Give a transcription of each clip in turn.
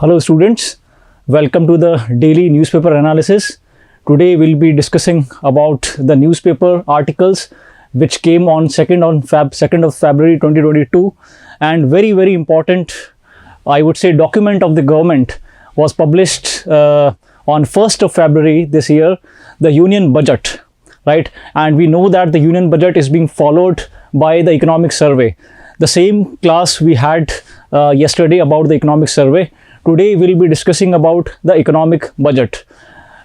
Hello students, welcome to the daily newspaper analysis. Today we'll be discussing about the newspaper articles which came on 2nd of February 2022, and very important, I would say, document of the government was published on 1st of February this year, the Union Budget, right? And we know that the Union Budget is being followed by the economic survey. The same class we had yesterday about the economic survey. Today we'll be discussing about the economic budget.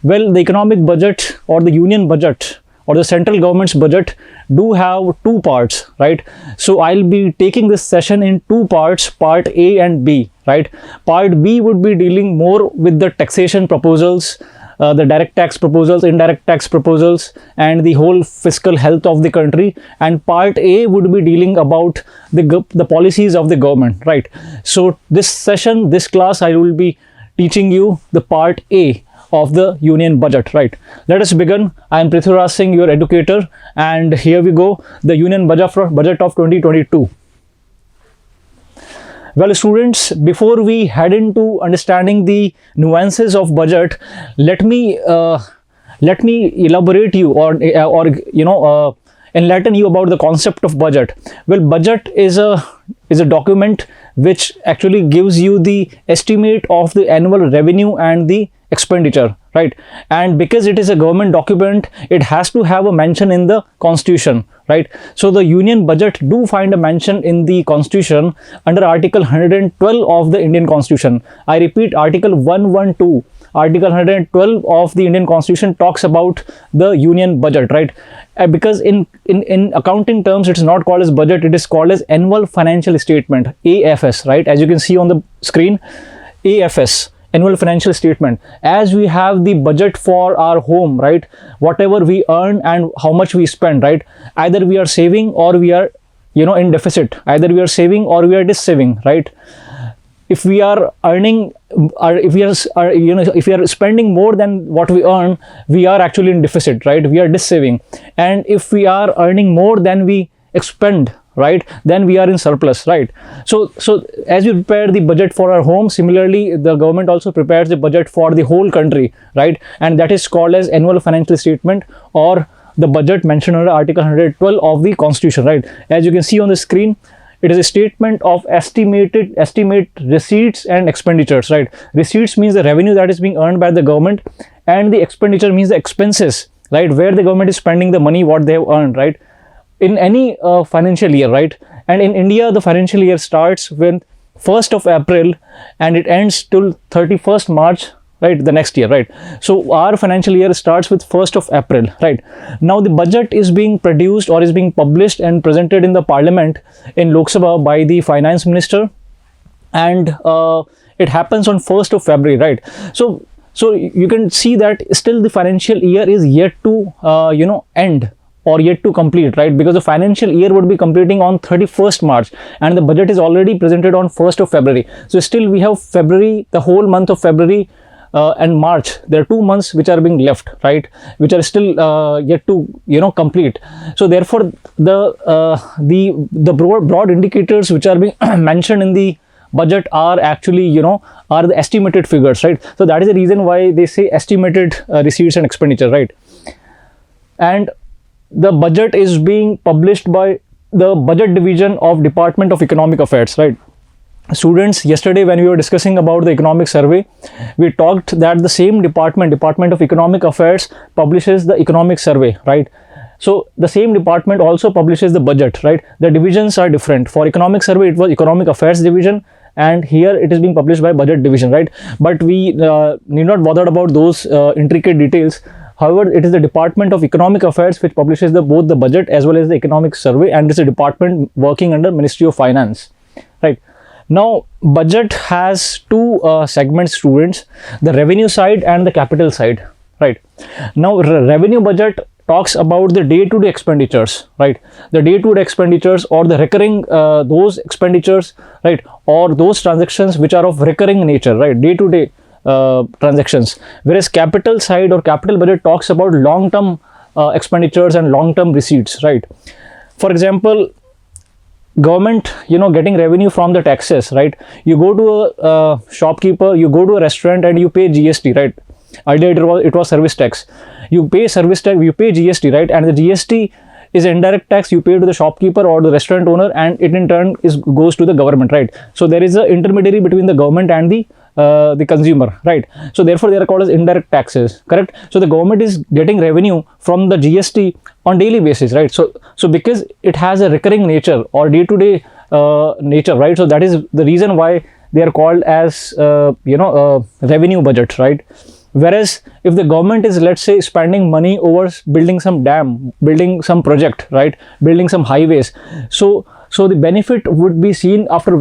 Well, the economic budget or the union budget or the central government's budget do have two parts, right? So I'll be taking this session in two parts, part A and B, right? Part B would be dealing more with the taxation proposals, the direct tax proposals, indirect tax proposals, and the whole fiscal health of the country. And part A would be dealing about the policies of the government, right? So this session, this class, I will be teaching you the part A of the union budget, right? Let us begin. I am Prithviraj Singh, your educator, and here we go, the union budget of 2022. Well, students, before we head into understanding the nuances of budget, let me elaborate you or enlighten you about the concept of budget. Well, budget is a document which actually gives you the estimate of the annual revenue and the expenditure, right? And because it is a government document, it has to have a mention in the constitution, right? So the union budget do find a mention in the constitution under article 112 of the Indian constitution. I repeat, article 112, article 112 of the Indian constitution talks about the union budget, right? Because in accounting terms, it's not called as budget, it is called as annual financial statement, AFS, right? As you can see on the screen, AFS, annual financial statement. As we have the budget for our home, right? Whatever we earn and how much we spend, right? Either we are saving or we are, in deficit. Either we are saving or we are dis-saving, right? If we are earning, or if we are spending more than what we earn, we are actually in deficit, right? We are dis-saving. And if we are earning more than we expend, right, then we are in surplus, right? So as we prepare the budget for our home, similarly the government also prepares the budget for the whole country, right? And that is called as annual financial statement or the budget mentioned under article 112 of the constitution, right? As you can see on the screen, it is a statement of estimate receipts and expenditures, right? Receipts means the revenue that is being earned by the government, and the expenditure means the expenses, right, where the government is spending the money what they have earned, right, in any financial year, right? And in India, the financial year starts with 1st of April and it ends till 31st March, right, the next year, right? So our financial year starts with 1st of April, right? Now the budget is being produced or is being published and presented in the parliament in Lok Sabha by the finance minister, and it happens on 1st of February, right? So you can see that still the financial year is yet to end or yet to complete, right? Because the financial year would be completing on 31st March and the budget is already presented on 1st of February. So still we have February, the whole month of February and March. There are 2 months which are being left, right? Which are still yet to, complete. So therefore the broad indicators which are being mentioned in the budget are actually, are the estimated figures, right? So that is the reason why they say estimated receipts and expenditure, right? And the budget is being published by the budget division of Department of Economic Affairs, right? Students, yesterday when we were discussing about the economic survey, we talked that the same Department of Economic Affairs publishes the economic survey, right? So the same department also publishes the budget, right? The divisions are different. For economic survey, it was Economic Affairs division, and here it is being published by budget division, right? But we need not bother about those intricate details. However, it is the Department of Economic Affairs which publishes both the budget as well as the economic survey, and it's a department working under Ministry of Finance, right? Now, budget has two segments, students, the revenue side and the capital side, right? Now, revenue budget talks about the day-to-day expenditures, right? The day-to-day expenditures or the recurring, those expenditures, right? Or those transactions which are of recurring nature, right? Day-to-day transactions. Whereas capital side or capital budget talks about long-term expenditures and long-term receipts, right? For example, government, getting revenue from the taxes, right? You go to a shopkeeper, you go to a restaurant and you pay GST, right? Earlier it was service tax. You pay service tax, you pay GST, right? And the GST is indirect tax you pay to the shopkeeper or the restaurant owner, and it in turn goes to the government, right? So there is an intermediary between the government and the consumer, right? So therefore they are called as indirect taxes, correct? So the government is getting revenue from the GST on daily basis, right? So because it has a recurring nature or day-to-day nature, right? So that is the reason why they are called as revenue budget, right? Whereas if the government is, let's say, spending money over building some dam, building some project, right, building some highways, so the benefit would be seen after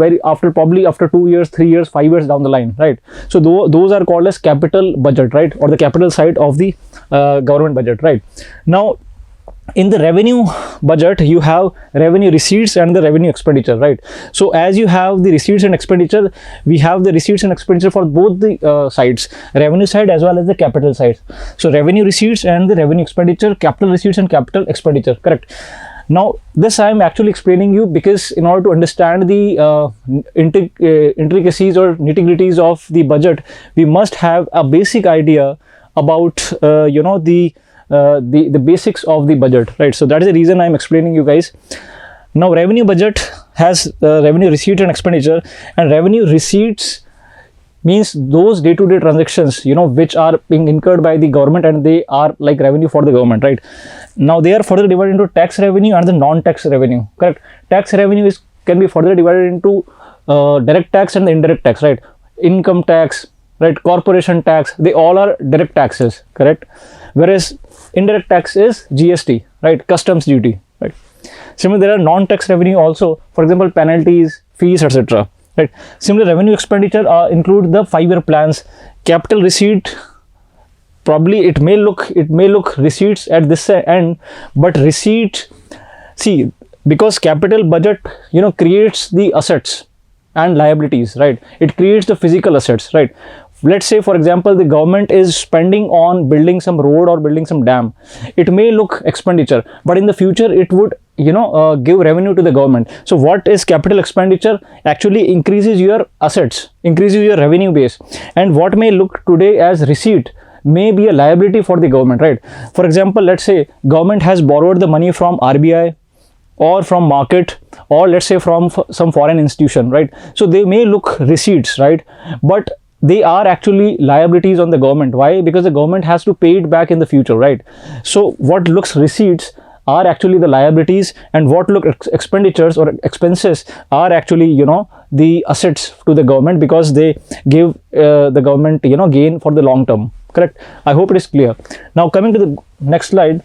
probably after 2 years, 3 years, 5 years down the line, right? So those are called as capital budget, right, or the capital side of the government budget, right? Now in the revenue budget, you have revenue receipts and the revenue expenditure, right? So as you have the receipts and expenditure, we have the receipts and expenditure for both the sides, revenue side as well as the capital side. So revenue receipts and the revenue expenditure, capital receipts and capital expenditure, correct? Now this I am actually explaining you because in order to understand the intricacies or nitty-gritties of the budget, we must have a basic idea about the basics of the budget, right? So that is the reason I'm explaining you guys. Now revenue budget has revenue receipt and expenditure, and revenue receipts means those day-to-day transactions which are being incurred by the government, and they are like revenue for the government, right? Now they are further divided into tax revenue and the non-tax revenue, correct? Tax revenue can be further divided into direct tax and the indirect tax, right? Income tax, right? Corporation tax, they all are direct taxes, correct? Whereas indirect tax is GST, right? Customs duty, right? Similarly, there are non-tax revenue also, for example, penalties, fees, etc., right? Similarly, revenue expenditure include the 5-year plans, capital receipt. Probably it may look receipts at this end, but receipt, see, because capital budget creates the assets and liabilities, right? It creates the physical assets, right? Let's say, for example, the government is spending on building some road or building some dam. It may look expenditure, but in the future it would give revenue to the government. So what is capital expenditure? Actually increases your assets, increases your revenue base, and what may look today as receipt may be a liability for the government, right? For example, let's say government has borrowed the money from RBI or from market, or let's say from some foreign institution, right? So they may look receipts, right? But they are actually liabilities on the government. Why? Because the government has to pay it back in the future, right? So what looks receipts are actually the liabilities, and what look expenditures or expenses are actually the assets to the government, because they give the government gain for the long term, correct? I hope it is clear. Now coming to the next slide,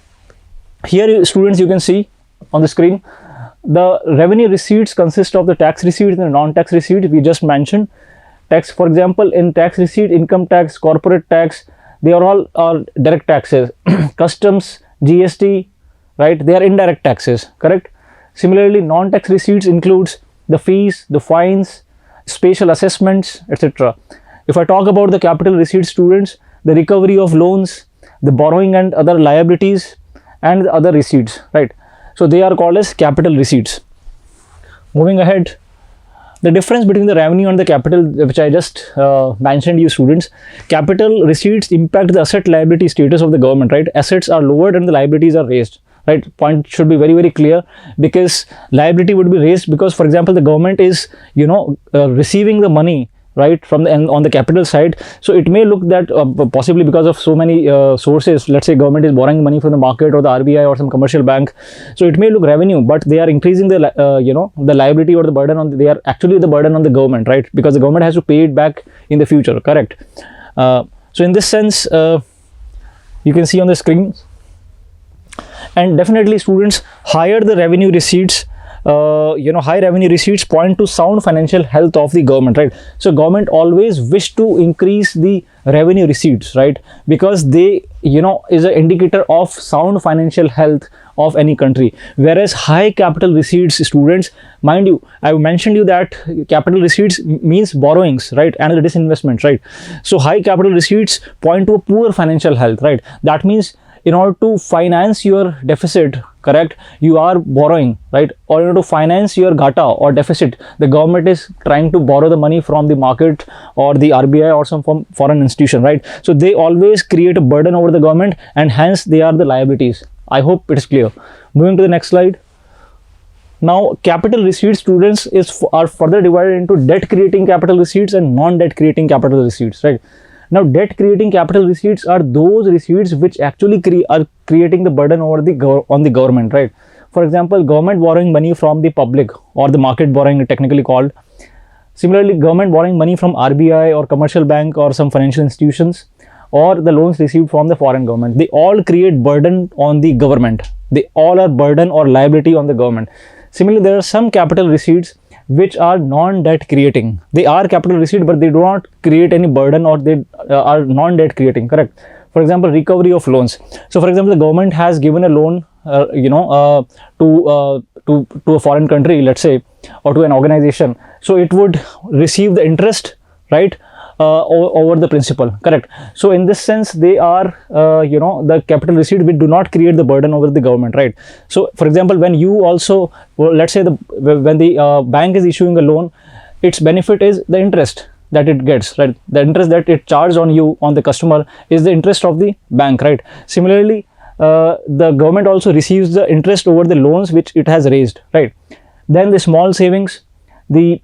here students, you can see on the screen the revenue receipts consist of the tax receipt and the non-tax receipt we just mentioned. Tax, for example, in tax receipt, income tax, corporate tax, they are all direct taxes. Customs, GST, right? They are indirect taxes, correct? Similarly, non-tax receipts includes the fees, the fines, special assessments, etc. If I talk about the capital receipts, students, the recovery of loans, the borrowing and other liabilities, and the other receipts, right? So they are called as capital receipts. Moving ahead, the difference between the revenue and the capital, which I just mentioned you students, capital receipts impact the asset liability status of the government, right? Assets are lowered and the liabilities are raised, right? Point should be very, very clear, because liability would be raised because, for example, the government is receiving the money, right, from the on the capital side. So it may look that possibly because of so many sources, let's say government is borrowing money from the market or the RBI or some commercial bank, so it may look revenue, but they are increasing the the liability or the burden on they are actually the burden on the government, right? Because the government has to pay it back in the future, correct? So in this sense, you can see on the screen, and definitely students, higher the revenue receipts, high revenue receipts point to sound financial health of the government, right? So government always wish to increase the revenue receipts, right? Because they is an indicator of sound financial health of any country. Whereas high capital receipts, students, mind you, I mentioned you that capital receipts means borrowings, right, and the disinvestment, right? So high capital receipts point to a poor financial health, right? That means in order to finance your deficit, correct, you are borrowing, right? Or in order to finance your gata or deficit, the government is trying to borrow the money from the market or the RBI or some foreign institution, right? So they always create a burden over the government, and hence they are the liabilities. I hope it is clear. Moving to the next slide. Now, capital receipts, students, are further divided into debt creating capital receipts and non-debt creating capital receipts, right? Now, debt creating capital receipts are those receipts which actually are creating the burden over on the government, right? For example, government borrowing money from the public, or the market borrowing technically called. Similarly, government borrowing money from RBI or commercial bank or some financial institutions, or the loans received from the foreign government. They all create burden on the government. They all are burden or liability on the government. Similarly, there are some capital receipts which are non-debt creating. They are capital receipt, but they do not create any burden, or they are non-debt creating, correct? For example, recovery of loans. So for example, the government has given a loan to a foreign country, let's say, or to an organization. So it would receive the interest, right, over the principal, correct? So in this sense, they are the capital receipt which do not create the burden over the government, right? So for example, when you also, let's say, when the bank is issuing a loan, its benefit is the interest that it gets, right? The interest that it charges on you, on the customer, is the interest of the bank, right? Similarly, the government also receives the interest over the loans which it has raised, right? Then the small savings, the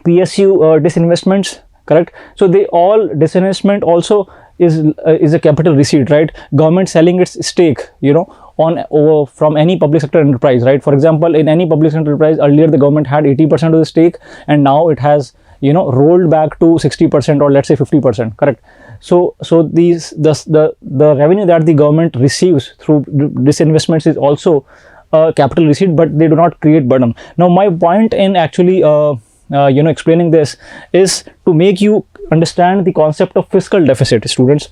PSU disinvestments, correct? So they all, disinvestment also is a capital receipt, right? Government selling its stake, from any public sector enterprise, right? For example, in any public sector enterprise, earlier the government had 80% of the stake, and now it has rolled back to 60%, or let's say 50%, correct? So the revenue that the government receives through disinvestments is also a capital receipt, but they do not create burden. Now my point in actually explaining this is to make you understand the concept of fiscal deficit, students.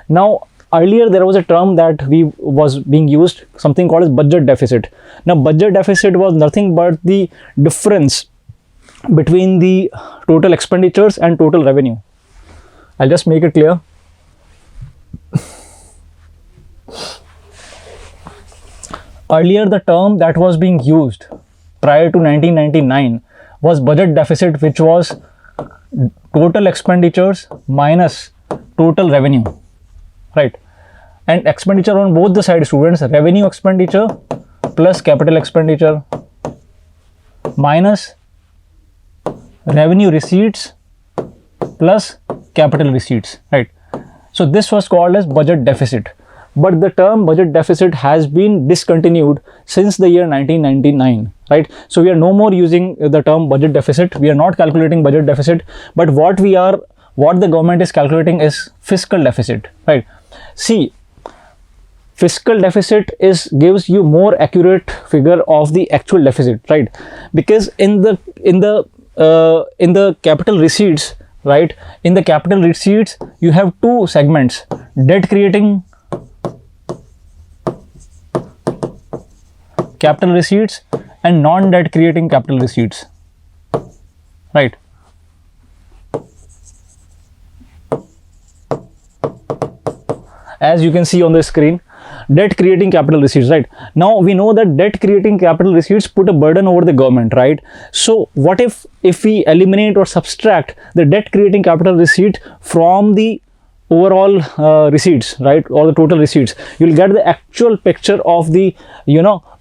Now, earlier there was a term that was being used, something called as budget deficit. Now, budget deficit was nothing but the difference between the total expenditures and total revenue. I'll just make it clear. Earlier, the term that was being used prior to 1999 was budget deficit, which was total expenditures minus total revenue, right? And expenditure on both the sides, students, revenue expenditure plus capital expenditure minus revenue receipts plus capital receipts, right? So this was called as budget deficit. But the term budget deficit has been discontinued since the year 1999, right? So we are no more using the term budget deficit. We are not calculating budget deficit, but what the government is calculating is fiscal deficit, right? See, fiscal deficit gives you more accurate figure of the actual deficit, right? Because in the capital receipts, right? In the capital receipts, you have two segments: debt creating capital receipts and non-debt creating capital receipts, right? As you can see on the screen, debt creating capital receipts, right? Now we know that debt creating capital receipts put a burden over the government, right? So what if we eliminate or subtract the debt creating capital receipt from the overall receipts, right, or the total receipts? You'll get the actual picture of the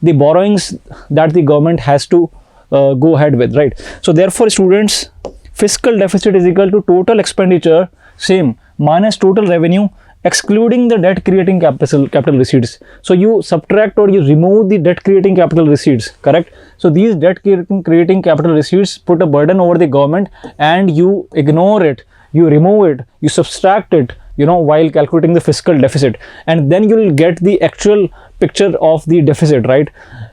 the borrowings that the government has to go ahead with, right? So therefore, students, fiscal deficit is equal to total expenditure, same, minus total revenue, excluding the debt creating capital receipts. So you subtract or you remove the debt creating capital receipts, correct? So these debt creating capital receipts put a burden over the government, and you ignore it, you remove it, you subtract it, while calculating the fiscal deficit, and then you will get the actual picture of the deficit, right?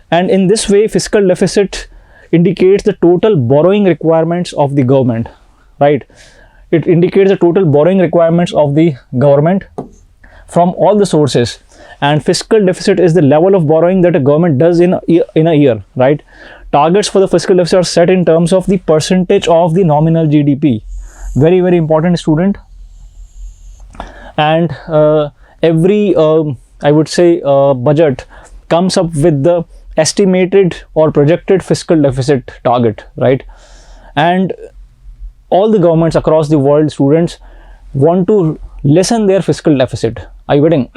And in this way, fiscal deficit indicates the total borrowing requirements of the government, right? It indicates the total borrowing requirements of the government from all the sources, and fiscal deficit is the level of borrowing that a government does in a year, right? Targets for the fiscal deficit are set in terms of the percentage of the nominal GDP. Very, very important, student. And every I would say, budget comes up with the estimated or projected fiscal deficit target, right? And all the governments across the world, students, want to lessen their fiscal deficit. Are you getting?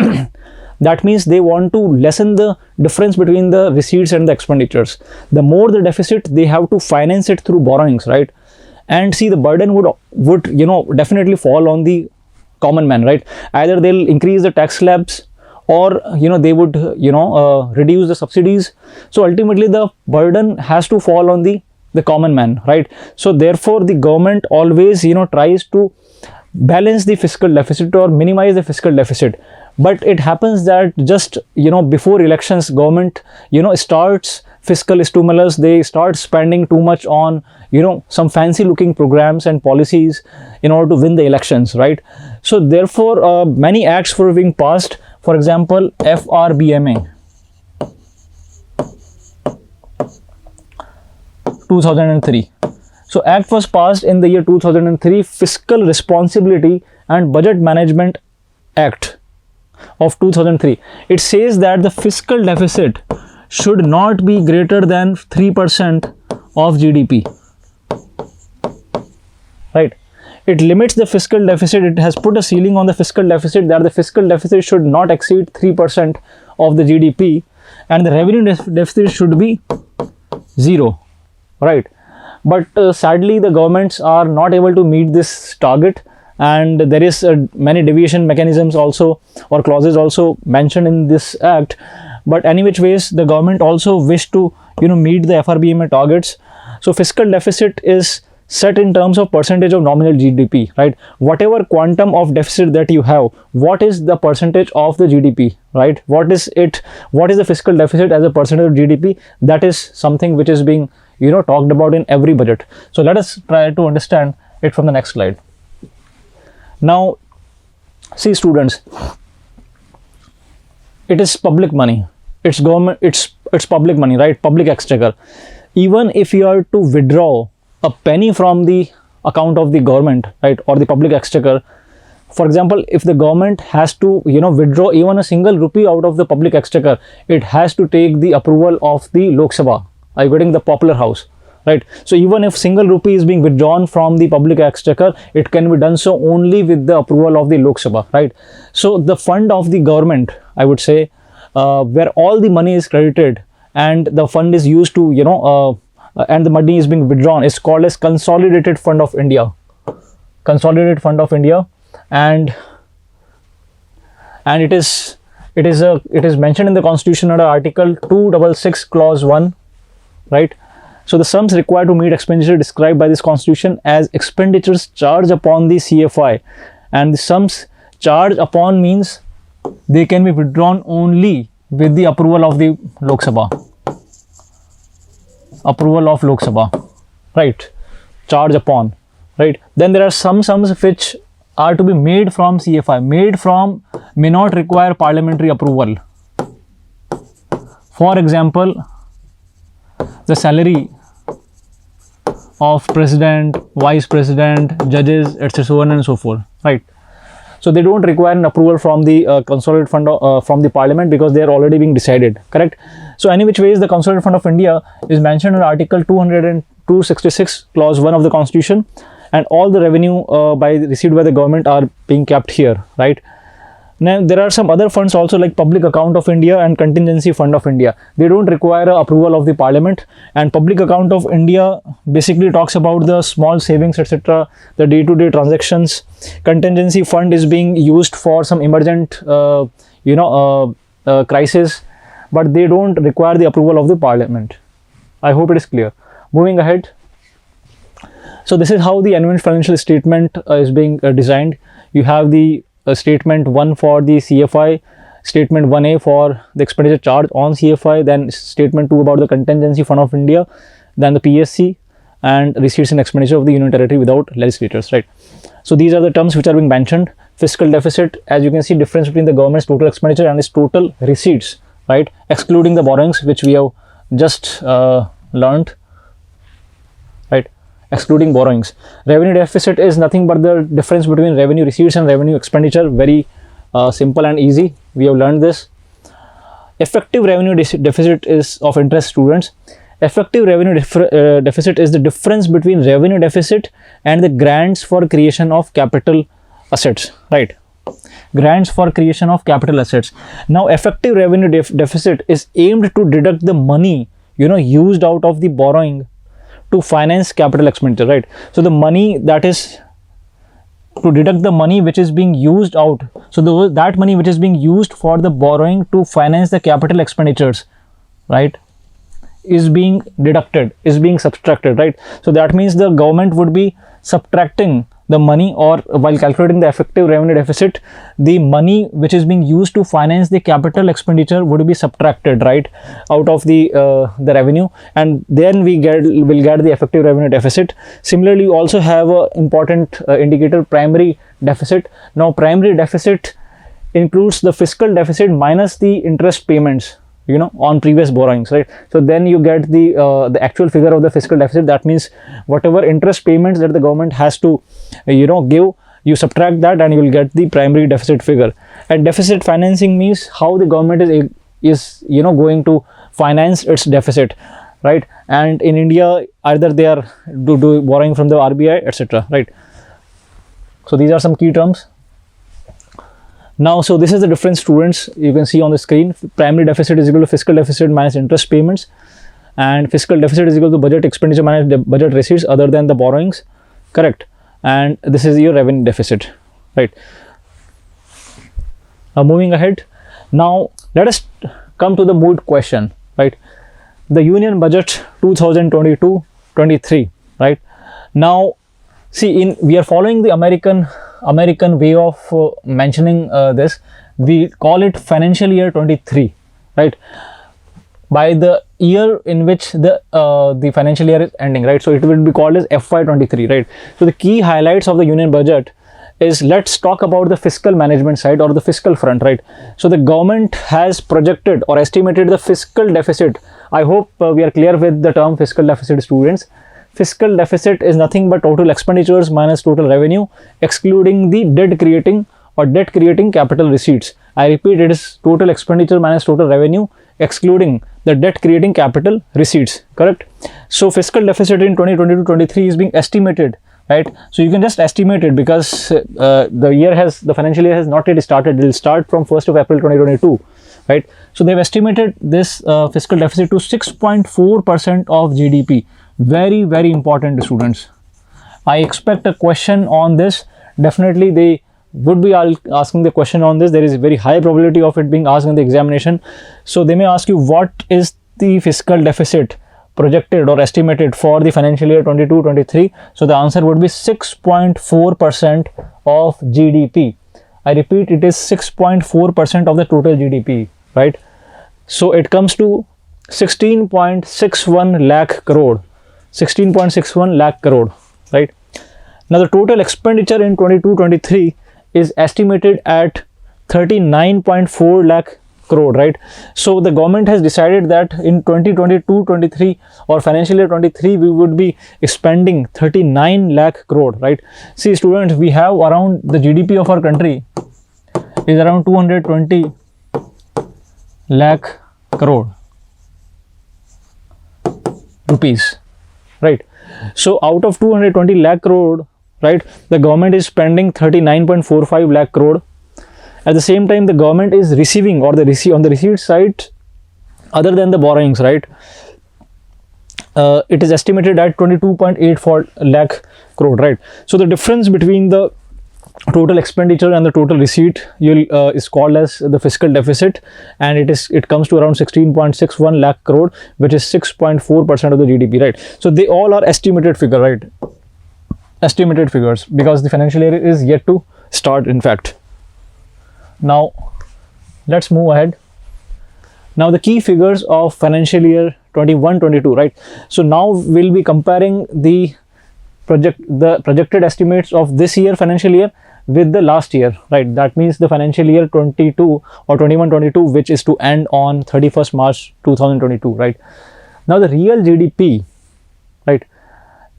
That means they want to lessen the difference between the receipts and the expenditures. The more the deficit, they have to finance it through borrowings, right? And see, the burden would definitely fall on the common man, right? Either they'll increase the tax slabs, or they would reduce the subsidies. So ultimately the burden has to fall on the common man, right? So therefore the government always tries to balance the fiscal deficit or minimize the fiscal deficit. But it happens that just before elections, government starts fiscal stimulus. They start spending too much on some fancy looking programs and policies in order to win the elections, right? So therefore many acts were being passed. For example, FRBMA 2003. So act was passed in the year 2003, Fiscal Responsibility and Budget Management Act of 2003. It says that the fiscal deficit should not be greater than 3% of GDP, right? It limits the fiscal deficit. It has put a ceiling on the fiscal deficit, that the fiscal deficit should not exceed 3% of the GDP, and the revenue deficit should be 0, right? But sadly the governments are not able to meet this target, and there is many deviation mechanisms also, or clauses also mentioned in this act. But any which ways, the government also wish to meet the FRBMA targets. So fiscal deficit is set in terms of percentage of nominal GDP, right? Whatever quantum of deficit that you have, what is the percentage of the GDP, right? What is the fiscal deficit as a percentage of GDP? That is something which is being talked about in every budget. So let us try to understand it from the next slide. Now see, students, it is public money, it's government, it's public money, right? Public exchequer. Even if you are to withdraw a penny from the account of the government, right, or the public exchequer, for example, if the government has to withdraw even a single rupee out of the public exchequer, it has to take the approval of the Lok Sabha. Are you getting? The popular house, right? So even if single rupee is being withdrawn from the public exchequer, it can be done so only with the approval of the Lok Sabha, right? So the fund of the government, I would say, where all the money is credited and the fund is used to and the money is being withdrawn, is called as Consolidated Fund of India. Consolidated Fund of India. And it is mentioned in the Constitution under Article 266 Clause 1, right? So the sums required to meet expenditure described by this Constitution as expenditures charged upon the CFI, and the sums charged upon means they can be withdrawn only with the approval of the Lok Sabha. Approval of Lok Sabha, right? Charge upon, right? Then there are some sums which are to be made from CFI. Made from may not require parliamentary approval. For example, the salary of president, vice president, judges, etc., so on and so forth, right? So they don't require an approval from the consolidated fund from the parliament, because they are already being decided, correct? So any which ways, the Consolidated Fund of India is mentioned in Article 266 Clause 1 of the Constitution, and all the revenue received by the government are being kept here, right? Now there are some other funds also, like Public Account of India and Contingency Fund of India. They don't require approval of the parliament. And Public Account of India basically talks about the small savings, etc., the day-to-day transactions. Contingency fund is being used for some emergent crisis, but they don't require the approval of the parliament. I hope it is clear. Moving ahead. So this is how the annual financial statement is being designed. You have the statement 1 for the CFI, statement 1A for the expenditure charge on CFI, then statement 2 about the Contingency Fund of India, then the PSC, and receipts and expenditure of the Union Territory without legislators, right? So these are the terms which are being mentioned. Fiscal deficit, as you can see, difference between the government's total expenditure and its total receipts, right? Excluding the borrowings, which we have just learned, right? Excluding borrowings. Revenue deficit is nothing but the difference between revenue receipts and revenue expenditure. Very simple and easy. We have learned this. effective revenue deficit is of interest, students. Effective revenue deficit is the difference between revenue deficit and the grants for creation of capital assets, right? Grants for creation of capital assets. Now effective revenue deficit is aimed to deduct the money, you know, used out of the borrowing to finance capital expenditure, right? So the money that is to deduct the money which is being used out, so that money which is being used for the borrowing to finance the capital expenditures, right, is being deducted, is being subtracted, right? So that means the government would be subtracting the money, or while calculating the effective revenue deficit, the money which is being used to finance the capital expenditure would be subtracted, right, out of the revenue, and then will get the effective revenue deficit. Similarly, you also have a important indicator, primary deficit. Now primary deficit includes the fiscal deficit minus the interest payments, you know, on previous borrowings, right? So then you get the actual figure of the fiscal deficit. That means whatever interest payments that the government has to, you know, give, you subtract that and you will get the primary deficit figure. And deficit financing means how the government is you know, going to finance its deficit, right? And in India, either they are do borrowing from the RBI, etc., right? So these are some key terms. Now, so this is the difference, students. You can see on the screen, primary deficit is equal to fiscal deficit minus interest payments, and fiscal deficit is equal to budget expenditure minus budget receipts other than the borrowings, correct? And this is your revenue deficit, right? Now moving ahead, now let us come to the moot question, right? The Union Budget 2022-23, right? Now see, we are following the American way of mentioning this. We call it financial year 23, right, by the year in which the financial year is ending, right? So it will be called as FY23, right? So the key highlights of the Union Budget is, let's talk about the fiscal management side or the fiscal front, right? So the government has projected or estimated the fiscal deficit. I hope we are clear with the term fiscal deficit, students. Fiscal deficit is nothing but total expenditures minus total revenue, excluding the debt creating capital receipts. I repeat, it is total expenditure minus total revenue, excluding the debt creating capital receipts, correct? So fiscal deficit in 2022-23 is being estimated, right? So you can just estimate it because the financial year has not yet started. It will start from 1st of April 2022, right? So they've estimated this fiscal deficit to 6.4% of GDP. Very, very important, students. I expect a question on this. Definitely they would be asking the question on this. There is a very high probability of it being asked in the examination. So they may ask you, what is the fiscal deficit projected or estimated for the financial year 22-23? So the answer would be 6.4% of GDP. I repeat, it is 6.4% of the total GDP, right? So it comes to 16.61 lakh crore. 16.61 lakh crore, right? Now the total expenditure in 22-23 is estimated at 39.4 lakh crore, right? So the government has decided that in 2022-23 or financial year 23 we would be spending 39 lakh crore, right? See, students, we have around, the GDP of our country is around 220 lakh crore rupees, right? So out of 220 lakh crore, right, the government is spending 39.45 lakh crore. At the same time, the government is receiving, or on the receipt side, other than the borrowings, right, it is estimated at 22.84 lakh crore, right? So the difference between the total expenditure and the total receipt is called as the fiscal deficit, and it comes to around 16.61 lakh crore, which is 6.4% of the GDP, right? So they all are estimated figure, right? Estimated figures, because the financial year is yet to start, in fact. Now let's move ahead. Now the key figures of financial year 21-22, right? So now we'll be comparing the projected estimates of this year financial year with the last year, right? That means the financial year 22 or 21-22, which is to end on 31st March 2022, right? Now the real GDP, right,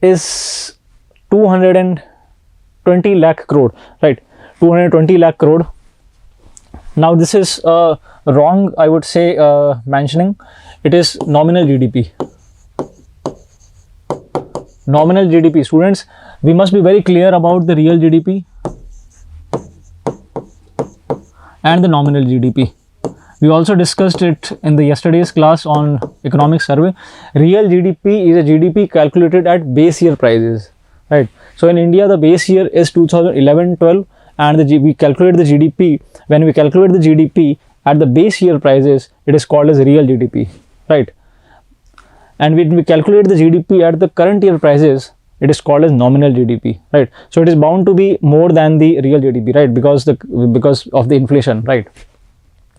is 220 lakh crore, right? 220 lakh crore. Now this is wrong, I would say, mentioning. It is nominal GDP. Nominal GDP. Students, we must be very clear about the real GDP and the nominal GDP. We also discussed it in the yesterday's class on economic survey. Real GDP is a GDP calculated at base year prices, right? So in India, the base year is 2011-12, and we calculate the GDP. When we calculate the GDP at the base year prices, it is called as real GDP, right? And when we calculate the GDP at the current year prices, it is called as nominal GDP, right? So it is bound to be more than the real GDP, right? Because of the inflation, right?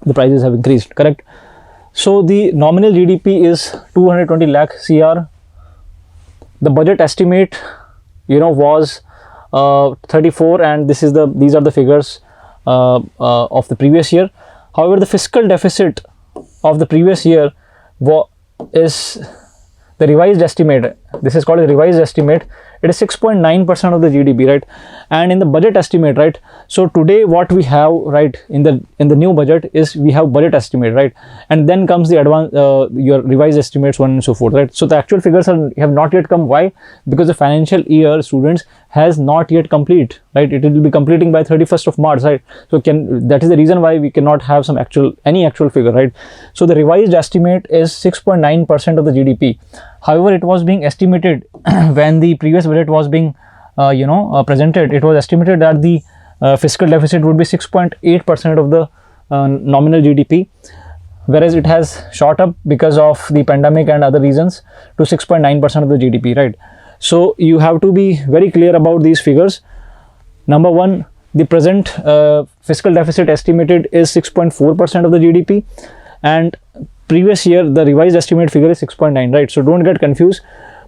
The prices have increased, correct? So the nominal GDP is 220 lakh CR. The budget estimate, was 34, and these are the figures of the previous year. However, the fiscal deficit of the previous year is the revised estimate. This is called a revised estimate. It is 6.9% of the GDP, right? And in the budget estimate, right? So today what we have, right, in the new budget is we have budget estimate, right? And then comes the your revised estimates, so on and so forth, right? So the actual figures have not yet come. Why? Because the financial year, students, has not yet complete, right? It will be completing by 31st of March, right? So that is the reason why we cannot have any actual figure, right? So the revised estimate is 6.9% of the GDP. However, it was being estimated when the previous budget was being presented. It was estimated that the fiscal deficit would be 6.8% of the nominal GDP, whereas it has shot up because of the pandemic and other reasons to 6.9% of the GDP, right? So you have to be very clear about these figures. Number one, the present fiscal deficit estimated is 6.4% of the GDP, and previous year the revised estimate figure is 6.9, right? So don't get confused,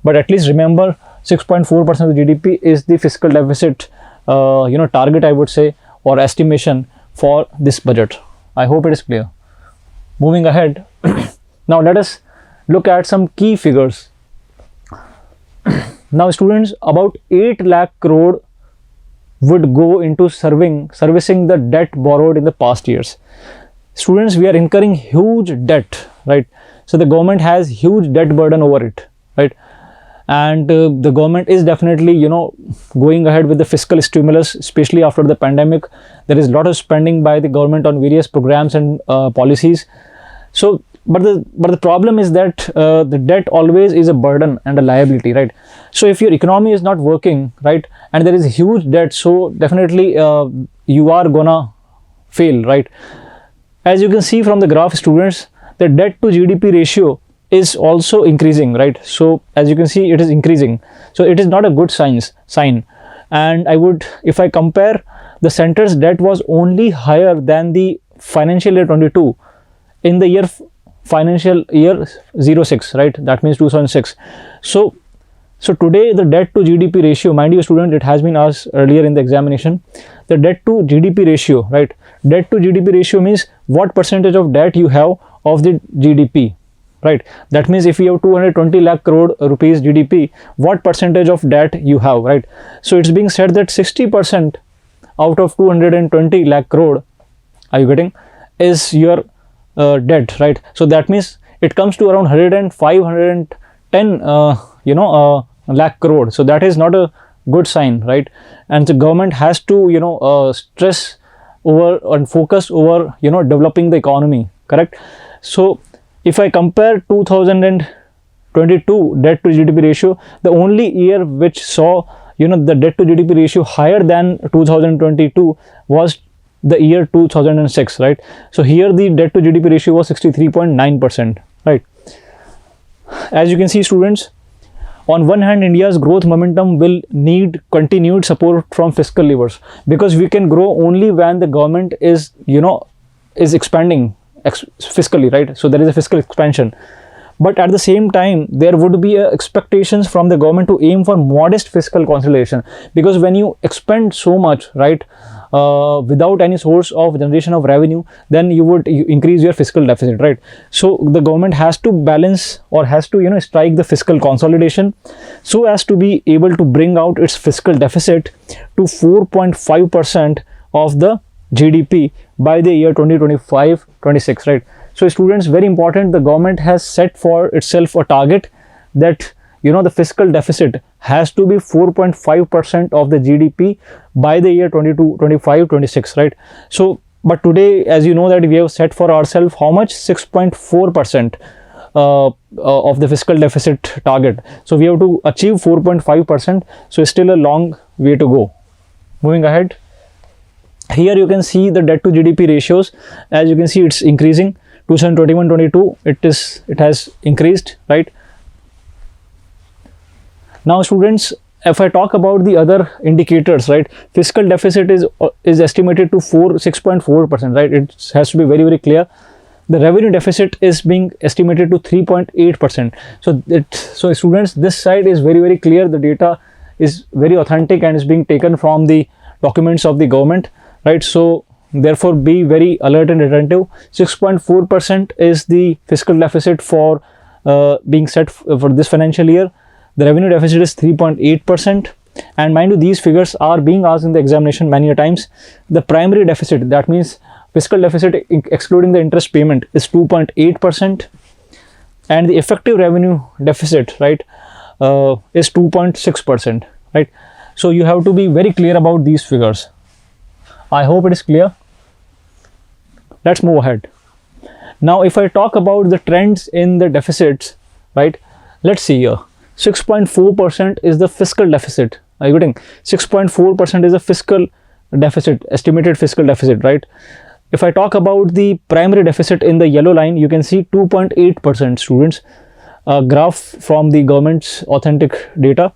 but at least remember 6.4% of the GDP is the fiscal deficit target, I would say, or estimation for this budget. I hope it is clear. Moving ahead, now let us look at some key figures. Now students, about 8 lakh crore would go into servicing the debt borrowed in the past years. Students, we are incurring huge debt, right? So the government has huge debt burden over it, right? And the government is definitely going ahead with the fiscal stimulus, especially after the pandemic. There is a lot of spending by the government on various programs and policies. So but the problem is that the debt always is a burden and a liability, right? So if your economy is not working, right, and there is a huge debt, so definitely you are gonna fail, right? As you can see from the graph, students, the debt to GDP ratio is also increasing, right? So as you can see, it is increasing. So it is not a good sign. And if I compare, the center's debt was only higher than the financial year 22 in the financial year 06, right? That means 2006. So today the debt to GDP ratio, mind you student, it has been asked earlier in the examination, the debt to GDP ratio, right? Debt to GDP ratio means what percentage of debt you have of the GDP, right? That means if you have 220 lakh crore rupees GDP, what percentage of debt you have, right? So it's being said that 60% out of 220 lakh crore, are you getting, is your debt, right? So that means it comes to around 105, 110 lakh crore. So that is not a good sign, right? And the government has to stress over and focus over developing the economy, correct? So if I compare 2022 debt to GDP ratio, the only year which saw the debt to GDP ratio higher than 2022 was the year 2006, right? So here the debt to GDP ratio was 63.9%, right? As you can see students, on one hand, India's growth momentum will need continued support from fiscal levers, because we can grow only when the government is expanding fiscally, right? So there is a fiscal expansion. But at the same time, there would be expectations from the government to aim for modest fiscal consolidation, because when you expend so much, right, without any source of generation of revenue, then you increase your fiscal deficit, right? So the government has to balance, or has to strike the fiscal consolidation, so as to be able to bring out its fiscal deficit to 4.5% of the GDP by the year 2025-26, right? So students, very important, the government has set for itself a target that the fiscal deficit has to be 4.5% of the GDP by the year 2025-26, right? So but today, as you know, that we have set for ourselves how much? 6.4% of the fiscal deficit target. So we have to achieve 4.5%. So it's still a long way to go. Moving ahead, here you can see the debt to GDP ratios. As you can see, it's increasing. 2021-22, it has increased, right? Now students, if I talk about the other indicators, right, fiscal deficit is estimated to 6.4%, right? It has to be very, very clear. The revenue deficit is being estimated to 3.8%. So students, this side is very, very clear. The data is very authentic and is being taken from the documents of the government, right? So therefore be very alert and attentive. 6.4% is the fiscal deficit for being set for this financial year. The revenue deficit is 3.8%, and mind you, these figures are being asked in the examination many a times. The primary deficit, that means fiscal deficit excluding the interest payment, is 2.8%, and the effective revenue deficit, right, is 2.6%, right? So you have to be very clear about these figures. I hope it is clear. Let's move ahead. Now if I talk about the trends in the deficits, right, let's see here. 6.4% is the fiscal deficit. Are you getting? 6.4% is the fiscal deficit, estimated fiscal deficit, right? If I talk about the primary deficit in the yellow line, you can see 2.8%, students. A graph from the government's authentic data.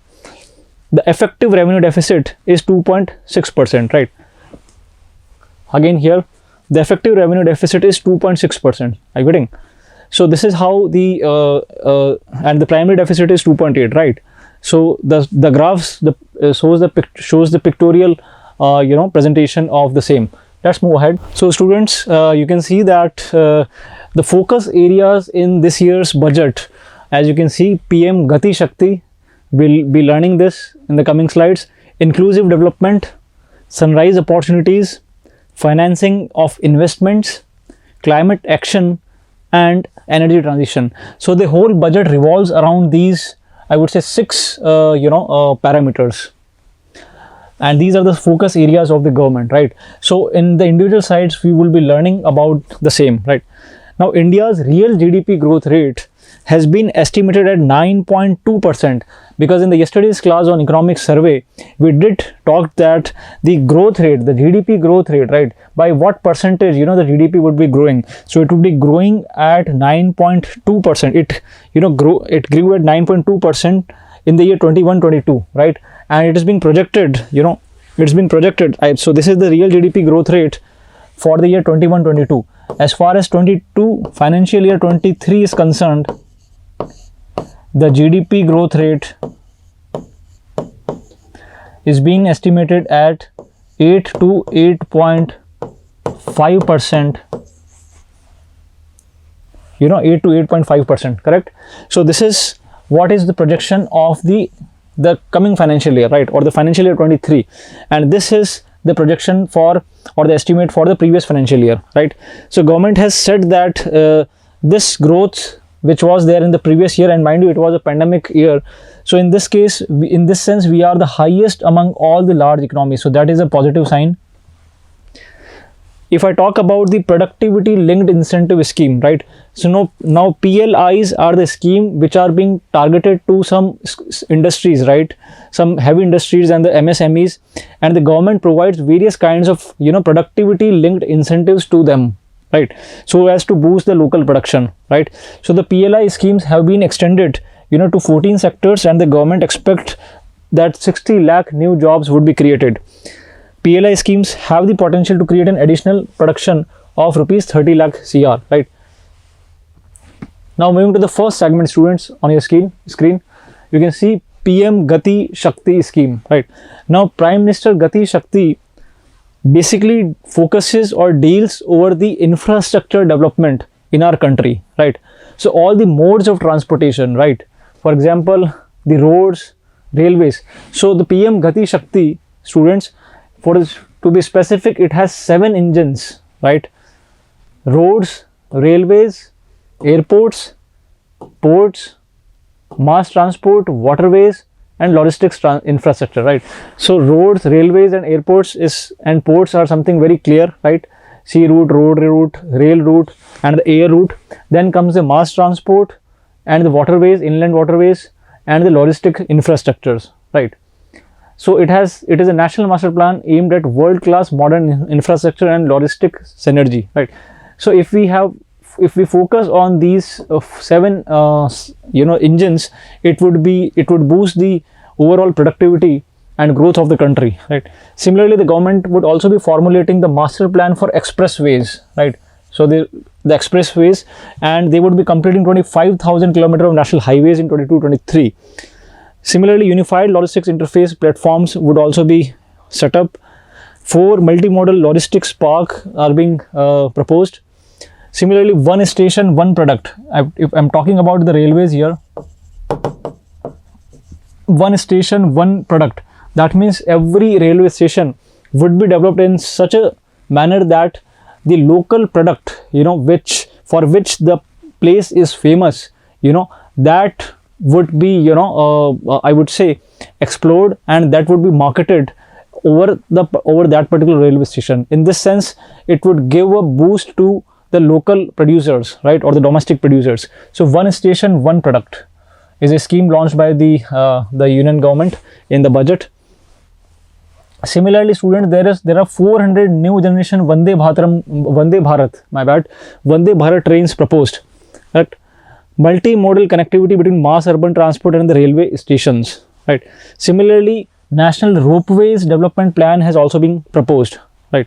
The effective revenue deficit is 2.6%, right? Again here, the effective revenue deficit is 2.6%. Are you getting? So this is how the and the primary deficit is 2.8, right? So the graphs shows the pictorial presentation of the same. Let's move ahead. So students, you can see that the focus areas in this year's budget, as you can see, PM Gati Shakti, will be learning this in the coming slides. Inclusive development, sunrise opportunities, financing of investments, climate action, and energy transition. So the whole budget revolves around these, I would say, 6 parameters, and these are the focus areas of the government, right? So in the individual sides we will be learning about the same, right? Now India's real GDP growth rate has been estimated at 9.2%, because in the yesterday's class on economic survey we did talk that the growth rate, the GDP growth rate, right, by what percentage the GDP would be growing. So it would be growing at 9.2%. It grew at 9.2% in the year 21-22, right? And it is being projected, so this is the real GDP growth rate for the year 21-22. As far as 22 financial year 23 is concerned, the GDP growth rate is being estimated at 8 to 8.5%, 8 to 8.5%, correct? So this is what is the projection of the coming financial year, right, or the financial year 23, and this is the projection for, or the estimate for, the previous financial year, right? So government has said that this growth which was there in the previous year, and mind you, it was a pandemic year, so in this case, in this sense, we are the highest among all the large economies, so that is a positive sign. If I talk about the productivity linked incentive scheme, right, so now PLIs are the scheme which are being targeted to some industries, right, some heavy industries and the MSMEs, and the government provides various kinds of productivity linked incentives to them, right, so as to boost the local production, right? So the PLI schemes have been extended to 14 sectors, and the government expect that 60 lakh new jobs would be created. PLI schemes have the potential to create an additional production of rupees 30 lakh CR, right? Now moving to the first segment, students, on your screen, you can see PM Gati Shakti scheme, right? Now Prime Minister Gati Shakti basically focuses or deals over the infrastructure development in our country, right? So all the modes of transportation, right? For example, the roads, railways. So the PM Gati Shakti, students, to be specific, it has 7 engines, right? Roads, railways, airports, ports, mass transport, waterways, and logistics infrastructure, right? So roads, railways, and airports and ports are something very clear, right? Sea route, road route, rail route, and the air route. Then comes the mass transport and the waterways, inland waterways, and the logistic infrastructures, right? So it is a national master plan aimed at world-class modern infrastructure and logistic synergy, right? So if we focus on these 7 engines, it would boost the overall productivity and growth of the country, right? Similarly, the government would also be formulating the master plan for expressways, right? So the expressways, and they would be completing 25,000 kilometers of national highways in 22-23. Similarly, unified logistics interface platforms would also be set up. 4 multimodal logistics park are being proposed. Similarly, one station, one product. If I'm talking about the railways here, one station, one product. That means every railway station would be developed in such a manner that the local product, for which the place is famous, that would be, I would say, explored, and that would be marketed over that particular railway station. In this sense, it would give a boost to the local producers, right, or the domestic producers. So one station, one product is a scheme launched by the union government in the budget. Similarly, students, there are 400 new generation Vande Bharat trains proposed, right? Multimodal connectivity between mass urban transport and the railway stations, right? Similarly, national ropeways development plan has also been proposed, right?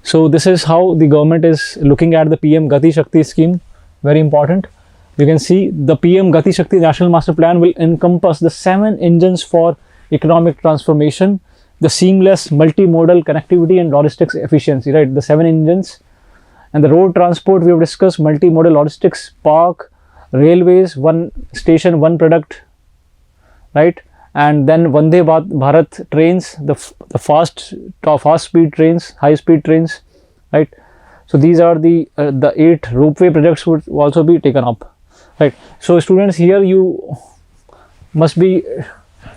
So this is how the government is looking at the PM Gati Shakti scheme. Very important. You can see the PM Gati Shakti National Master Plan will encompass the 7 engines for economic transformation, the seamless multimodal connectivity and logistics efficiency, right? The 7 engines. And the road transport, we have discussed multimodal logistics park, railways, one station, one product, right? And then Vande Bharat trains, the fast speed trains, high speed trains, right? So these are the 8 ropeway projects would also be taken up, right? So students, here you must be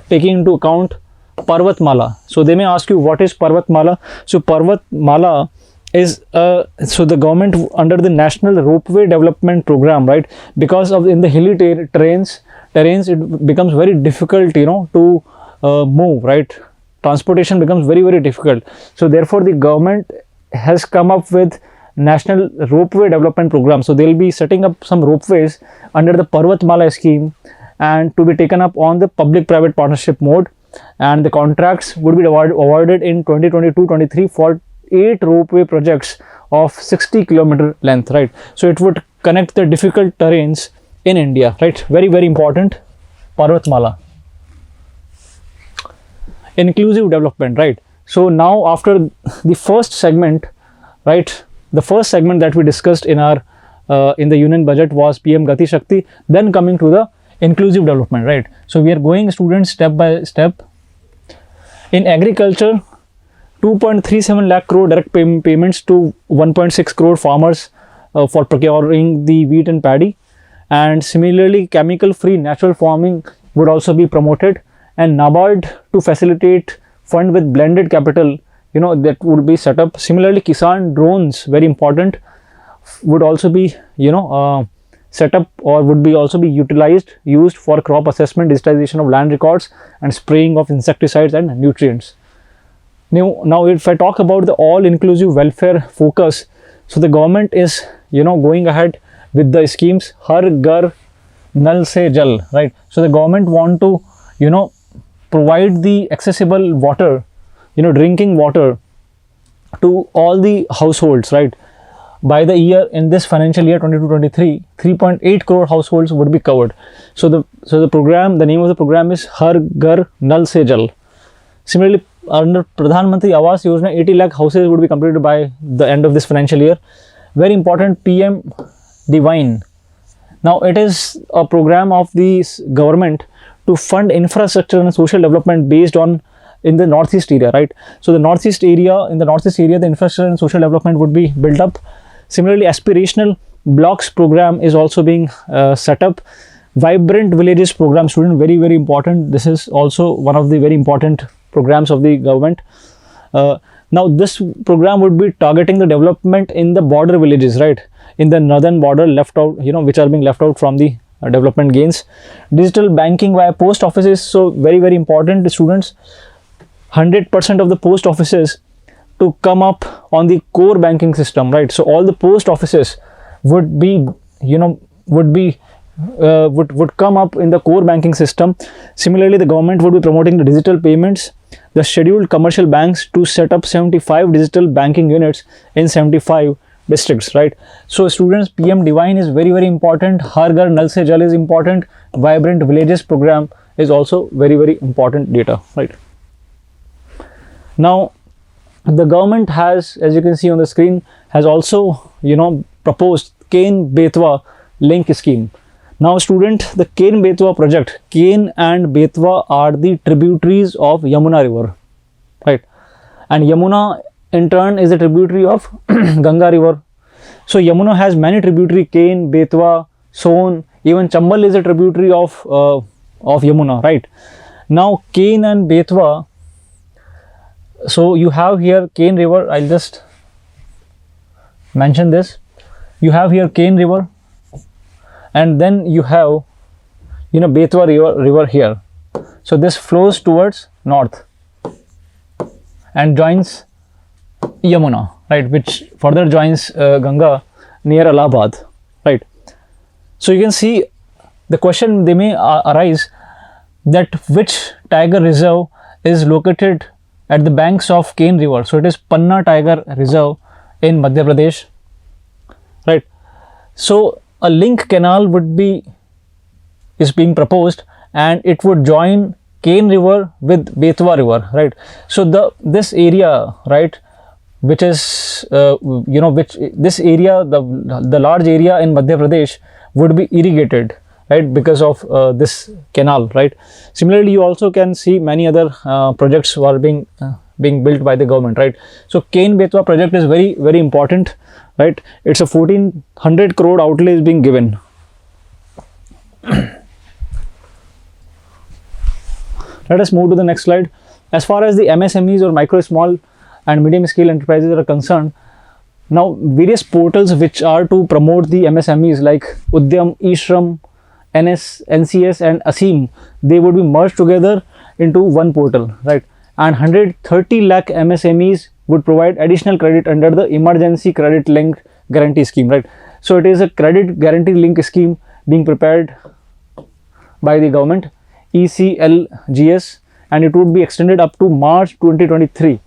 taking into account Parvatmala. So they may ask you, what is Parvatmala? So Parvatmala is so the government under the National Ropeway Development Program, right? Because of in the hilly terrains, it becomes very difficult, to move, right? Transportation becomes very, very difficult. So therefore, the government has come up with National Ropeway Development Program. So they'll be setting up some ropeways under the Parvatmala scheme, and to be taken up on the public-private partnership mode. And the contracts would be awarded in 2022-23 for 8 ropeway projects of 60 kilometer length, right? So it would connect the difficult terrains in India, right? Very, very important. Parvatmala. Inclusive development, right? So now after the first segment, right, the first segment that we discussed in our in the union budget was PM Gati Shakti, then coming to the inclusive development, right? So we are going, students, step by step. In agriculture, 2.37 lakh crore direct payments to 1.6 crore farmers for procuring the wheat and paddy. And similarly, chemical free natural farming would also be promoted, and NABARD to facilitate fund with blended capital, that would be set up. Similarly, Kisan drones, very important, would also be set up, or would be also be used for crop assessment, digitization of land records, and spraying of insecticides and nutrients. Now if I talk about the all inclusive welfare focus, so the government is going ahead with the schemes Har Ghar Nal Se Jal, right? So the government want to provide the accessible water, drinking water to all the households, right? By the year, in this financial year 22-23, 3.8 crore households would be covered. So the program, the name of the program is Har Ghar Nal Se Jal. Similarly, under Pradhan Mantri Awas Yojana, 80 lakh houses would be completed by the end of this financial year. Very important, PM Divine. Now it is a program of the government to fund infrastructure and social development based on in the northeast area, right? So in the northeast area, the infrastructure and social development would be built up. Similarly, aspirational blocks program is also being set up. Vibrant villages program, student, very, very important. This is also one of the very important programs of the government. Now this program would be targeting the development in the border villages, right, in the northern border left out, which are being left out from the development gains. Digital banking via post offices, so very, very important, students. 100% of the post offices to come up on the core banking system, right? So all the post offices would be, would come up in the core banking system. Similarly, the government would be promoting the digital payments, the scheduled commercial banks to set up 75 digital banking units in 75 districts, right? So students, PM Divine is very, very important. Har Ghar Nal Se Jal is important. Vibrant villages program is also very, very important data, right? Now the government has, as you can see on the screen, has also proposed Ken Betwa link scheme. Now student, the Ken Betwa project, Ken and Betwa are the tributaries of Yamuna river, right? And Yamuna in turn is a tributary of Ganga river. So Yamuna has many tributaries: Ken, Betwa, Son, even Chambal is a tributary of Yamuna, right? Now Ken and Betwa, so you have here Ken river. I'll just mention this. You have here Ken river, and then you have Betwa river here. So this flows towards north and joins Yamuna, right, which further joins Ganga near Allahabad, right? So you can see the question they may arise, that which tiger reserve is located at the banks of Ken river. So it is Panna Tiger Reserve in Madhya Pradesh, right? So a link canal is being proposed, and it would join Ken river with Betwa river, right? So this area, right, which is this area, the large area in Madhya Pradesh would be irrigated, right, because of this canal, right? Similarly, you also can see many other projects who are being built by the government, right? So Ken Betwa project is very, very important, right? It's a 1400 crore outlay is being given. Let us move to the next slide. As far as the MSMEs or micro, small and medium scale enterprises are concerned, now various portals which are to promote the MSMEs like Udyam, eShram, NCS and ASEEM, they would be merged together into one portal, right? And 130 lakh MSMEs would provide additional credit under the emergency credit linked guarantee scheme, right? So it is a credit guarantee link scheme being prepared by the government, ECLGS, and it would be extended up to March 2023.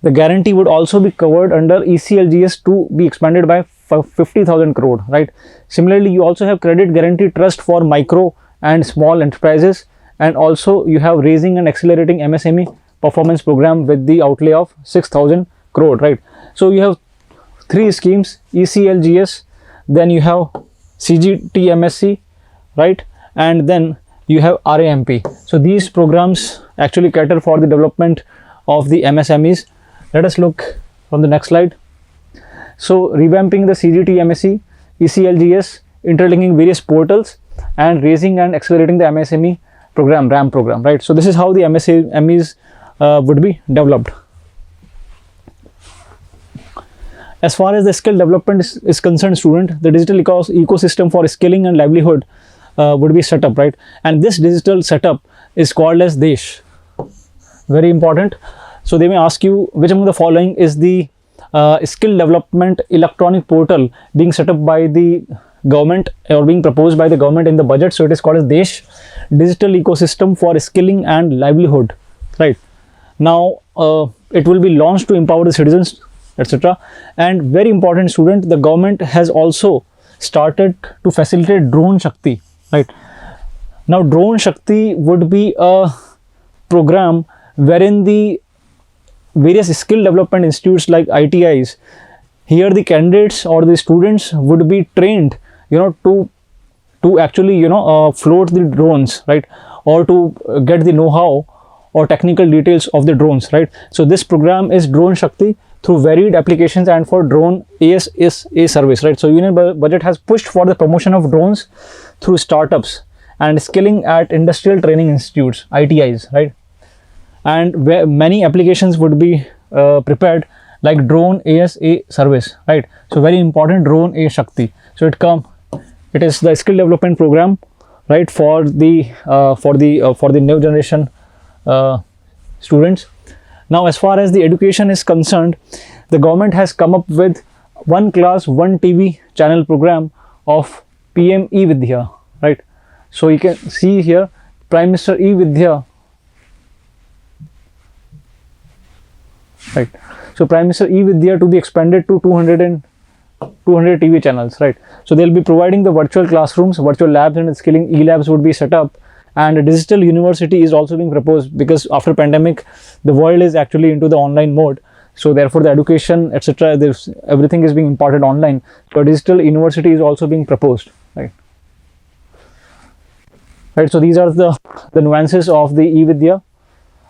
The guarantee would also be covered under ECLGS to be expanded by 50,000 crore, right? Similarly, you also have credit guarantee trust for micro and small enterprises, and also you have raising and accelerating MSME performance program with the outlay of 6,000 crore, right? So you have three schemes: ECLGS, then you have CGTMSC, right, and then you have RAMP. So these programs actually cater for the development of the MSMEs. Let us look from the next slide. So revamping the CGTMSC, ECLGS, interlinking various portals, and raising and accelerating the MSME program, RAM program, right? So this is how the MSMEs would be developed. As far as the skill development is concerned, student, the digital ecosystem for skilling and livelihood would be set up, right? And this digital setup is called as Desh. Very important. So they may ask you, which among the following is the skill development electronic portal being set up by the government or being proposed by the government in the budget? So it is called as Desh, digital ecosystem for skilling and livelihood, right? Now it will be launched to empower the citizens, etc. And very important, student, the government has also started to facilitate Drone Shakti, right? Now Drone Shakti would be a program wherein the various skill development institutes like ITIs, here the candidates or the students would be trained, to actually float the drones, right, or to get the know-how or technical details of the drones, right? So this program is Drone Shakti through varied applications and for drone ASA service, right? So Union Budget has pushed for the promotion of drones through startups and skilling at industrial training institutes, ITIs, right? And where many applications would be prepared, like drone ASA service, right? So very important, drone A Shakti. So it is the skill development program, right, for the new generation students. Now, as far as the education is concerned, the government has come up with one class, one TV channel program of PM E-Vidya, right? So you can see here, Prime Minister E-Vidya, right? So Prime Minister E-Vidya to be expanded to 200 TV channels, right? So they'll be providing the virtual classrooms, virtual labs and skilling e-labs would be set up, and a digital university is also being proposed, because after pandemic the world is actually into the online mode. So therefore the education, etc., everything is being imparted online. So a digital university is also being proposed, right? So these are the nuances of the E-Vidya,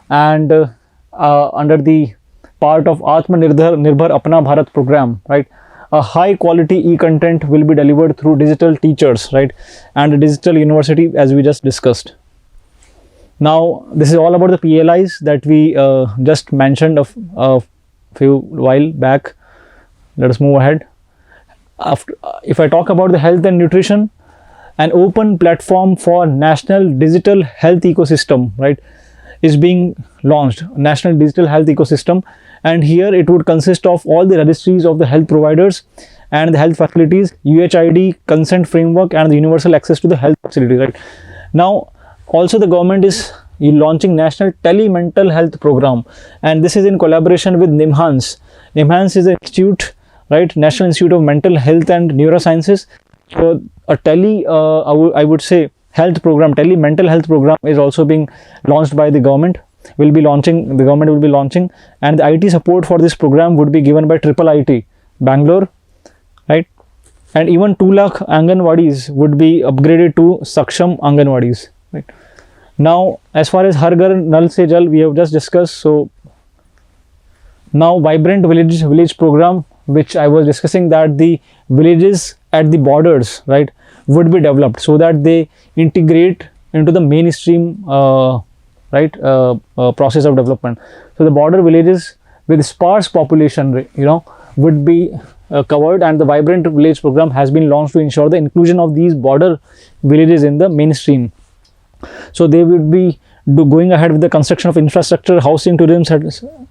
and under the part of Atmanirbhar Apna Bharat program, right, a high quality e-content will be delivered through digital teachers, right, and a digital university, as we just discussed. Now this is all about the PLIs that we just mentioned a few while back. Let us move ahead. If I talk about the health and nutrition, an open platform for national digital health ecosystem, right, is being launched, national digital health ecosystem, and here it would consist of all the registries of the health providers and the health facilities, UHID, consent framework, and the universal access to the health facility, right? Now also the government is launching national tele mental health program, and this is in collaboration with NIMHANS. NIMHANS is an institute, right, National Institute of Mental Health and Neurosciences. So a I would say health program, tele mental health program is also being launched by the government. The government will be launching, and the IT support for this program would be given by IIIT Bangalore, right? And even 2 lakh Anganwadis would be upgraded to Saksham Anganwadis, right? Now as far as Har Ghar Nal Se Jal we have just discussed. So now Vibrant Village program, which I was discussing, that the villages at the borders, right, would be developed so that they integrate into the mainstream process of development. So the border villages with sparse population, would be covered, and the Vibrant Village program has been launched to ensure the inclusion of these border villages in the mainstream. So they would be going ahead with the construction of infrastructure, housing, tourism,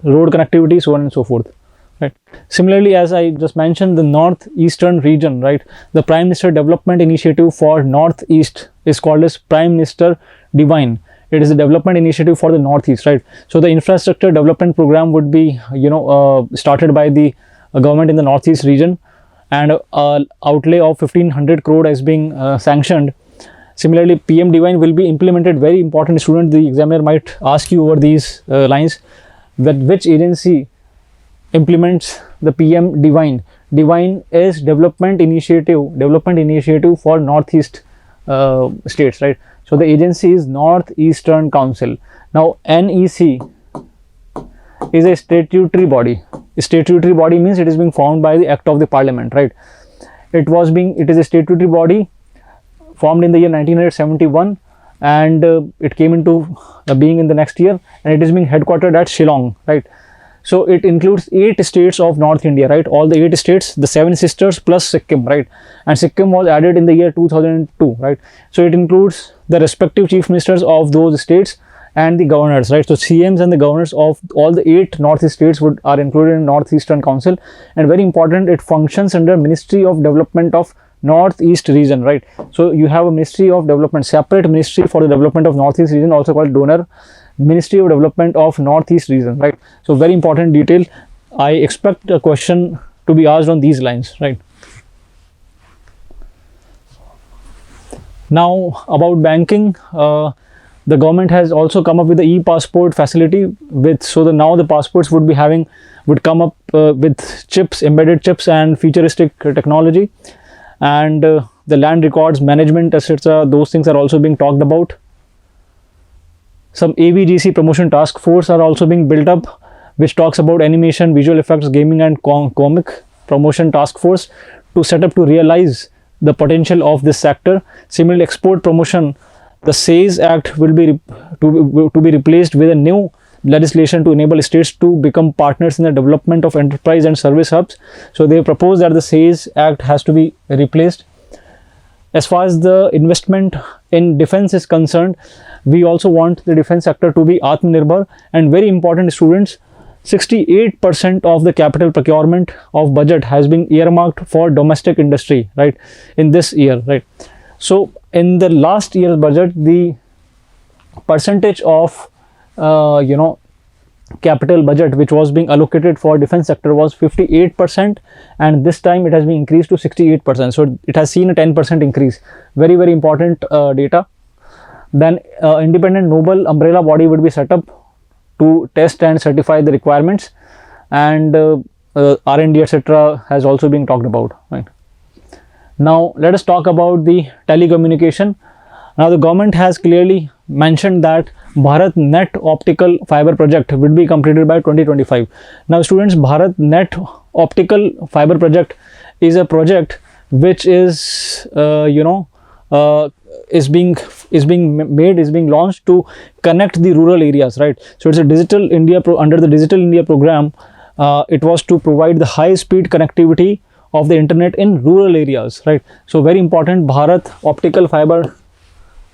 road connectivity, so on and so forth, right? Similarly, as I just mentioned, the northeastern region, right, the Prime Minister Development Initiative for Northeast is called as Prime Minister Divine. It is a development initiative for the Northeast, right? So the infrastructure development program would be, started by the government in the Northeast region, and outlay of 1500 crore is being sanctioned. Similarly, PM Divine will be implemented. Very important, student, the examiner might ask you over these lines, that which agency implements the PM Divine. Divine is development initiative for Northeast states, right? So the agency is Northeastern Council. Now NEC is a statutory body. A statutory body means it is being formed by the act of the parliament, right? It is a statutory body formed in the year 1971, and it came into being in the next year, and it is being headquartered at Shillong, right? So it includes 8 states of North India, right? All the 8 states, the 7 sisters plus Sikkim, right? And Sikkim was added in the year 2002, right? So it includes the respective chief ministers of those states and the governors, right? So CMs and the governors of all the 8 northeast states are included in Northeastern Council. And very important, it functions under Ministry of Development of Northeast region, right? So you have a Ministry of Development, separate ministry for the development of Northeast region, also called donor Ministry of Development of Northeast region, right? So very important detail. I expect a question to be asked on these lines, right? Now about banking, the government has also come up with the e-passport facility now the passports would come up with chips, embedded chips and futuristic technology, and the land records management, etc. Those things are also being talked about. Some AVGC promotion task force are also being built up, which talks about animation, visual effects, gaming and comic promotion task force to set up to realize the potential of this sector. Similarly, export promotion, the SAYS Act will be to be replaced with a new legislation to enable states to become partners in the development of enterprise and service hubs. So they propose that the SAYS Act has to be replaced. As far as the investment in defense is concerned, we also want the defense sector to be Atmanirbhar, and very important, students, 68% of the capital procurement of budget has been earmarked for domestic industry, right, in this year, right. So in the last year's budget, the percentage of capital budget which was being allocated for defense sector was 58%, and this time it has been increased to 68%. So it has seen a 10% increase. Very, very important data. Then independent noble umbrella body would be set up to test and certify the requirements, and R&D etc. has also been talked about, right. Now let us talk about the telecommunication. Now the government has clearly mentioned that Bharat Net Optical Fiber project will be completed by 2025. Now students, Bharat Net Optical Fiber project is a project which is is being launched to connect the rural areas, right. So it's a Digital India under the Digital India program. It was to provide the high speed connectivity of the internet in rural areas, right. So very important, Bharat Optical Fiber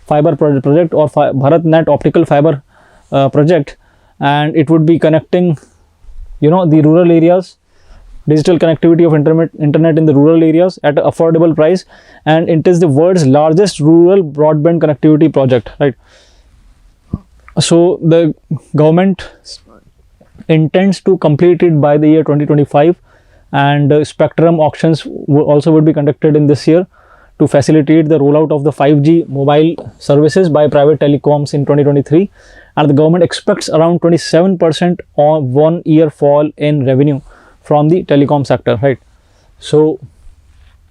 project, or Bharat Net Optical Fiber project, and it would be connecting the rural areas, digital connectivity of internet in the rural areas at an affordable price, and it is the world's largest rural broadband connectivity project, right. So the government intends to complete it by the year 2025, and spectrum auctions also would be conducted in this year to facilitate the rollout of the 5G mobile services by private telecoms in 2023, and the government expects around 27% on 1 year fall in revenue from the telecom sector, right. So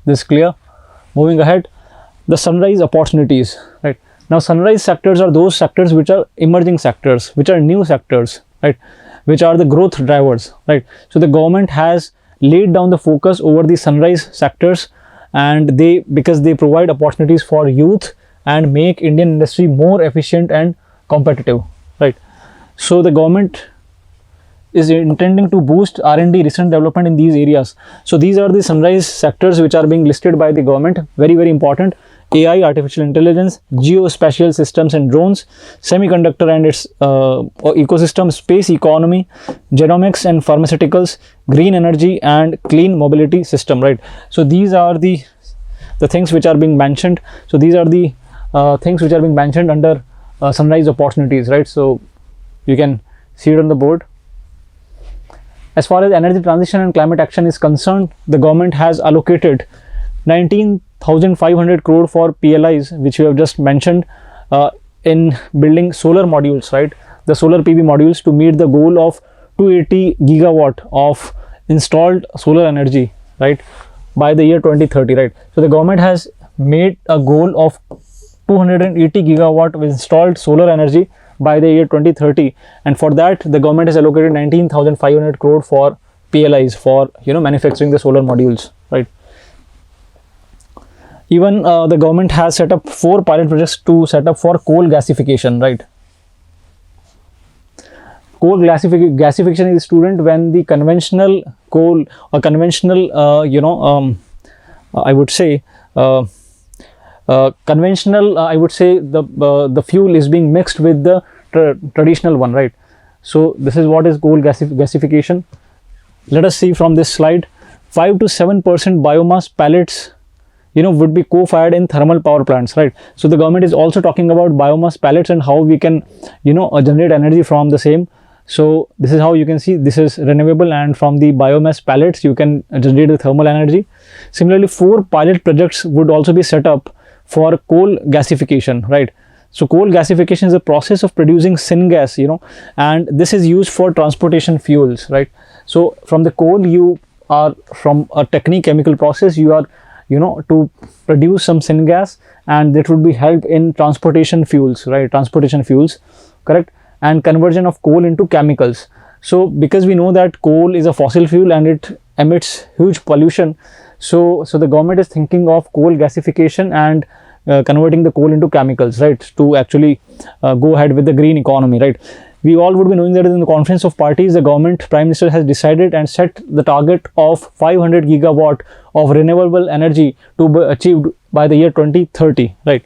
this is clear. Moving ahead, the sunrise opportunities, right. Now sunrise sectors are those sectors which are emerging sectors, which are new sectors, right, which are the growth drivers, right. So the government has laid down the focus over the sunrise sectors, and because they provide opportunities for youth and make Indian industry more efficient and competitive, right. So the government is intending to boost R&D, research and development in these areas. So these are the sunrise sectors which are being listed by the government. Very, very important: AI, artificial intelligence, geospatial systems and drones, semiconductor and its ecosystem, space economy, genomics and pharmaceuticals, green energy and clean mobility system, right. So these are the things which are being mentioned. So these are the things which are being mentioned under sunrise opportunities, right. So you can see it on the board. As far as energy transition and climate action is concerned, the government has allocated 19,500 crore for PLIs, which we have just mentioned, in building solar modules, right, the solar PV modules, to meet the goal of 280 gigawatt of installed solar energy, right, by the year 2030, right. So the government has made a goal of 280 gigawatt of installed solar energy by the year 2030, and for that the government has allocated 19,500 crore for PLIs for manufacturing the solar modules, right. Even the government has set up 4 pilot projects to set up for coal gasification, right. Coal gasification is, student, when the conventional coal or conventional I would say the fuel is being mixed with the traditional one, right. So this is what is coal gasification. Let us see from this slide. 5 to 7% biomass pellets would be co-fired in thermal power plants, right. So the government is also talking about biomass pellets and how we can generate energy from the same. So this is how you can see this is renewable, and from the biomass pellets you can generate the thermal energy. Similarly, 4 pilot projects would also be set up for coal gasification, right. So coal gasification is a process of producing syngas, and this is used for transportation fuels, right. So from the coal, you are from a chemical process, you are to produce some syngas, and that would be help in transportation fuels, right, transportation fuels correct, and conversion of coal into chemicals. So because we know that coal is a fossil fuel and it emits huge pollution, so the government is thinking of coal gasification and converting the coal into chemicals, right, to actually go ahead with the green economy, right. We all would be knowing that in the conference of parties, the government prime minister has decided and set the target of 500 gigawatt of renewable energy to be achieved by the year 2030, right.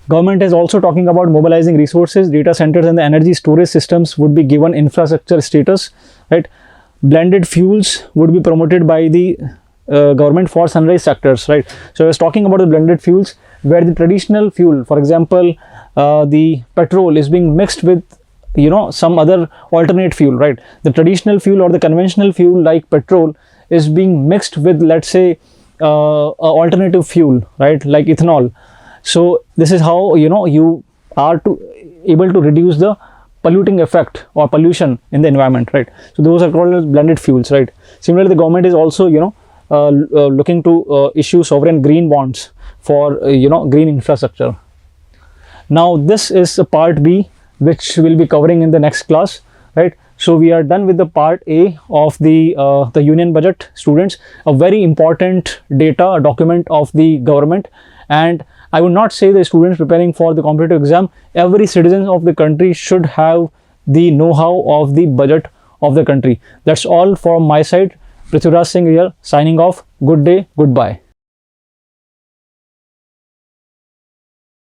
Government is also talking about mobilizing resources. Data centers and the energy storage systems would be given infrastructure status, right. Blended fuels would be promoted by the government for sunrise sectors, right. So I was talking about the blended fuels, where the traditional fuel, for example, the petrol is being mixed with, you know, some other alternate fuel, right. The traditional fuel or the conventional fuel like petrol is being mixed with, let's say, a alternative fuel, right, like ethanol. So this is how, you know, you are able to reduce the polluting effect or pollution in the environment, right. So those are called as blended fuels, right. Similarly, the government is also, you know, looking to issue sovereign green bonds for you know, green infrastructure. Now this is a part B, which we'll be covering in the next class, right. So we are done with the part A of the union budget, students. A very important data document of the government, and I would not say the students preparing for the competitive exam, every citizen of the country should have the know-how of the budget of the country. That's all from my side. Prithviraj Singh here, signing off. Good day, goodbye.